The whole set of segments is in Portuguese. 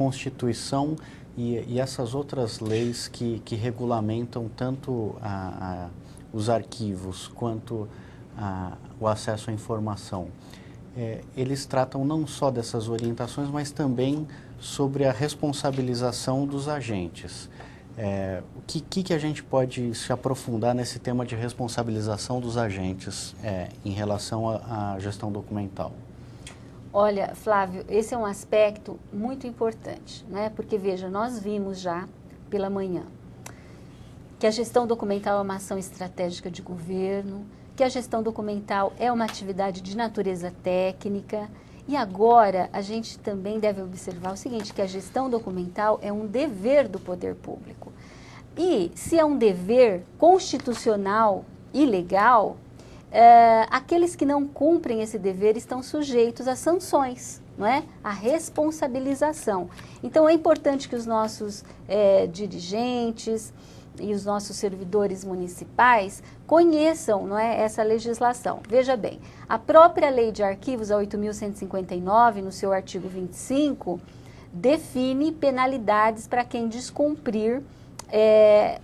Constituição e essas outras leis que regulamentam tanto os arquivos quanto o acesso à informação, eles tratam não só dessas orientações, mas também sobre a responsabilização dos agentes. O que a gente pode se aprofundar nesse tema de responsabilização dos agentes em relação à gestão documental? Olha, Flávio, esse é um aspecto muito importante, né? Porque, veja, nós vimos já pela manhã que a gestão documental é uma ação estratégica de governo, que a gestão documental é uma atividade de natureza técnica, e agora a gente também deve observar o seguinte, que a gestão documental é um dever do poder público. E se é um dever constitucional e legal, aqueles que não cumprem esse dever estão sujeitos a sanções, não é? A responsabilização. Então é importante que os nossos dirigentes e os nossos servidores municipais conheçam, não é, essa legislação. Veja bem, a própria Lei de Arquivos, a 8.159, no seu artigo 25, define penalidades para quem descumprir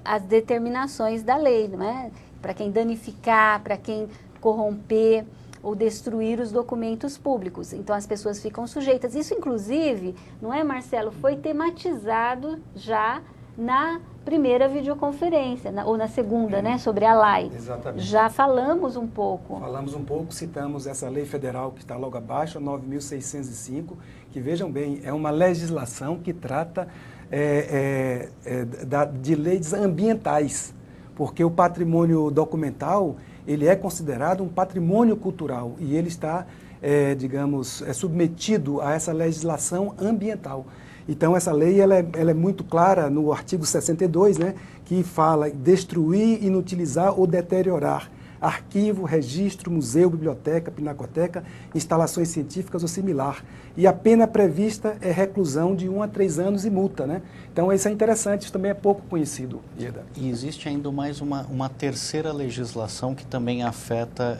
as determinações da lei, não é? Para quem danificar, para quem corromper ou destruir os documentos públicos. Então, as pessoas ficam sujeitas. Isso, inclusive, não é, Marcelo, foi tematizado já na primeira videoconferência, ou na segunda, né, sobre a LAI. Exatamente. Já falamos um pouco. Falamos um pouco, citamos essa lei federal que está logo abaixo, a 9.605, que, vejam bem, é uma legislação que trata de leis ambientais, porque o patrimônio documental, ele é considerado um patrimônio cultural e ele está, digamos, submetido a essa legislação ambiental. Então, essa lei ela é muito clara no artigo 62, né, que fala destruir, inutilizar ou deteriorar arquivo, registro, museu, biblioteca, pinacoteca, instalações científicas ou similar. E a pena prevista é reclusão de 1 a 3 anos e multa, né? Então, isso é interessante, isso também é pouco conhecido, Ieda. E existe ainda mais uma terceira legislação que também afeta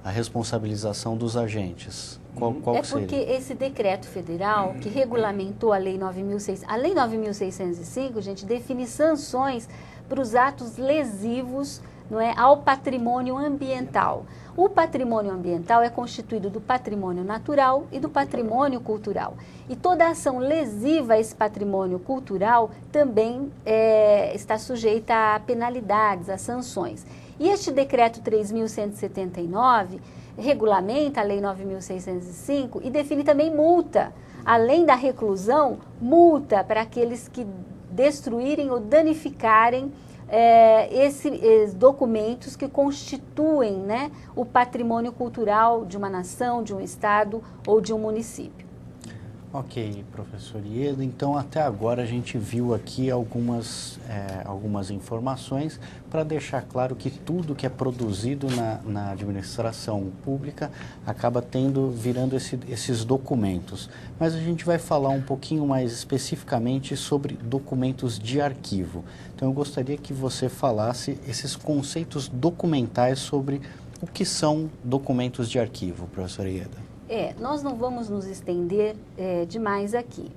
a responsabilização dos agentes. Qual seria? Porque esse decreto federal que regulamentou a Lei 9.605, gente, define sanções para os atos lesivos, não é, ao patrimônio ambiental. O patrimônio ambiental é constituído do patrimônio natural e do patrimônio cultural. E toda ação lesiva a esse patrimônio cultural também está sujeita a penalidades, a sanções. E este decreto 3.179 regulamenta a Lei 9.605 e define também multa. Além da reclusão, multa para aqueles que destruírem ou danificarem esses documentos que constituem, né, o patrimônio cultural de uma nação, de um estado ou de um município. Ok, professor Ieda. Então, até agora a gente viu aqui algumas informações para deixar claro que tudo que é produzido na administração pública acaba virando esses documentos. Mas a gente vai falar um pouquinho mais especificamente sobre documentos de arquivo. Então, eu gostaria que você falasse esses conceitos documentais sobre o que são documentos de arquivo, professor Ieda. Nós não vamos nos estender demais aqui,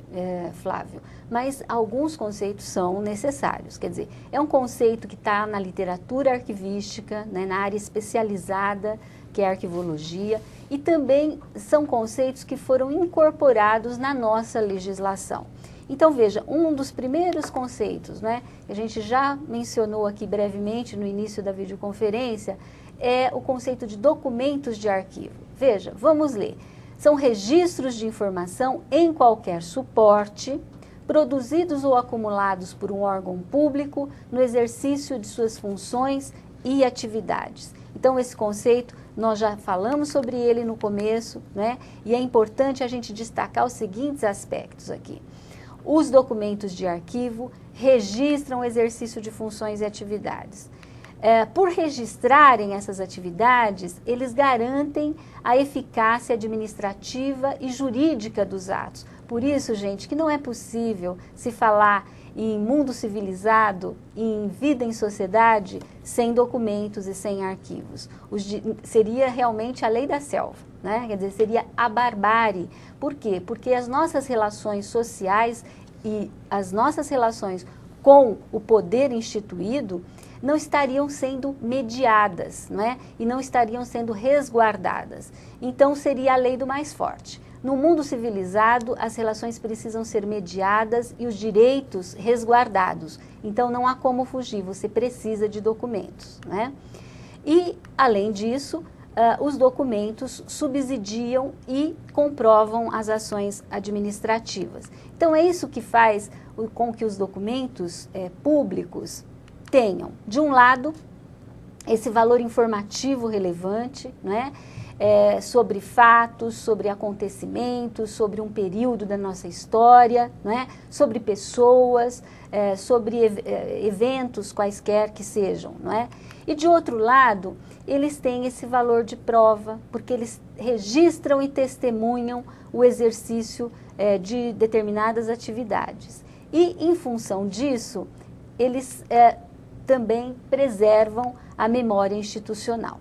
Flávio, mas alguns conceitos são necessários. Quer dizer, é um conceito que está na literatura arquivística, né, na área especializada, que é a arquivologia, e também são conceitos que foram incorporados na nossa legislação. Então, veja, um dos primeiros conceitos, né, que a gente já mencionou aqui brevemente no início da videoconferência, é o conceito de documentos de arquivo. Veja, vamos ler. São registros de informação em qualquer suporte, produzidos ou acumulados por um órgão público no exercício de suas funções e atividades. Então, esse conceito, nós já falamos sobre ele no começo, né? E é importante a gente destacar os seguintes aspectos aqui. Os documentos de arquivo registram o exercício de funções e atividades. Por registrarem essas atividades, eles garantem a eficácia administrativa e jurídica dos atos. por isso, gente, que não é possível se falar em mundo civilizado, em vida em sociedade, sem documentos e sem arquivos. Seria realmente a lei da selva, né? Quer dizer, seria a barbárie. Por quê? Porque as nossas relações sociais e as nossas relações com o poder instituído não estariam sendo mediadas, né? E não estariam sendo resguardadas. Então, seria a lei do mais forte. No mundo civilizado, as relações precisam ser mediadas e os direitos resguardados. Então, não há como fugir, você precisa de documentos, né? E, além disso, os documentos subsidiam e comprovam as ações administrativas. Então, é isso que faz com que os documentos públicos tenham, de um lado, esse valor informativo relevante, né? Sobre fatos, sobre acontecimentos, sobre um período da nossa história, né? Sobre pessoas, sobre eventos quaisquer que sejam, não é? E de outro lado, eles têm esse valor de prova, porque eles registram e testemunham o exercício de determinadas atividades. E, em função disso, eles também preservam a memória institucional.